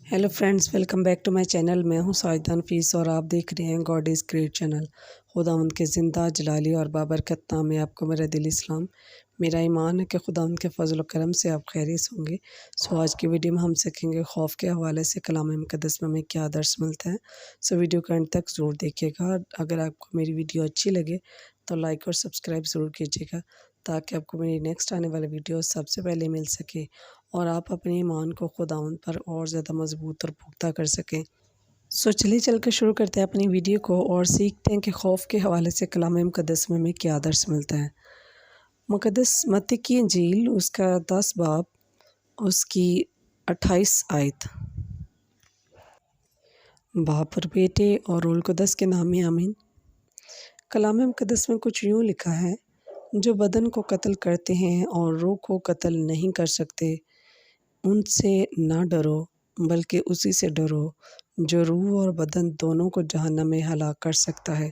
Hello friends, welcome back to my channel. मैं हूं साजिदा नफीस और आप देख रहे हैं गॉड इज़ ग्रेट चैनल। खुदावंद के ज़िंदा जलाली और बाबरकत नाम में आपको मेरा दिली सलाम। मेरा ईमान है कि खुदावंद के फजल और करम से आप खैरियत होंगे। सो आज की वीडियो में हम सीखेंगे खौफ के हवाले से कलाम मुक़द्दस में हमें क्या दर्स मिलता है। सो वीडियो का एंड तक ज़रूर देखिएगा। अगर आपको मेरी वीडियो अच्छी लगे तो लाइक और सब्सक्राइब ज़रूर कीजिएगा ताकि आपको मेरी नेक्स्ट आने वाली वीडियो सबसे पहले मिल सके और आप अपने ईमान को खुदावंद पर और ज़्यादा मजबूत और पुख्ता कर सकें। सो चलिए चल कर शुरू करते हैं अपनी वीडियो को और सीखते हैं कि खौफ के हवाले से कलाम मुक़द्दस में हमें क्या दर्स मिलता है। मुक़द्दस मत्ती की इंजील उसका 10 बाब उसकी 28 आयत। बाप और बेटे और रूहुल कुद्दस के नाम में आमीन। कलाम मुक़द्दस में कुछ यूँ लिखा है, जो बदन को कत्ल करते हैं और रूह को कत्ल नहीं कर सकते, उनसे ना डरो बल्कि उसी से डरो जो रूह और बदन दोनों को जहन्नम में हलाक कर सकता है।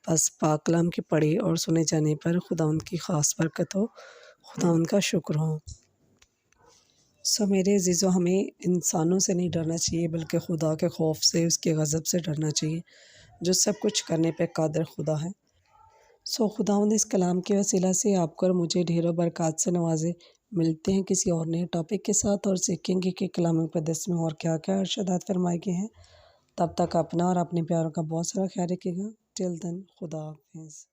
बस पाक कलाम के पढ़े और सुने जाने पर खुदावंद की ख़ास बरकत हो, खुदावंद का शुक्र हो। सो मेरे अज़ीज़ों, हमें इंसानों से नहीं डरना चाहिए बल्कि खुदा के खौफ से, उसके गज़ब से डरना चाहिए जो सब कुछ करने पे कादिर खुदा है। सो खुदावंद इस कलाम के वसीला से आपको और मुझे ढेरों बरक़ात से नवाज़े। मिलते हैं किसी और नए टॉपिक के साथ और सीखेंगे कि कलाम मुक़द्दस में और क्या-क्या इरशादात फरमाए गए हैं। तब तक अपना और अपने प्यारों का बहुत सारा ख्याल रखिएगा। टिल देन खुदा हाफ़िज़।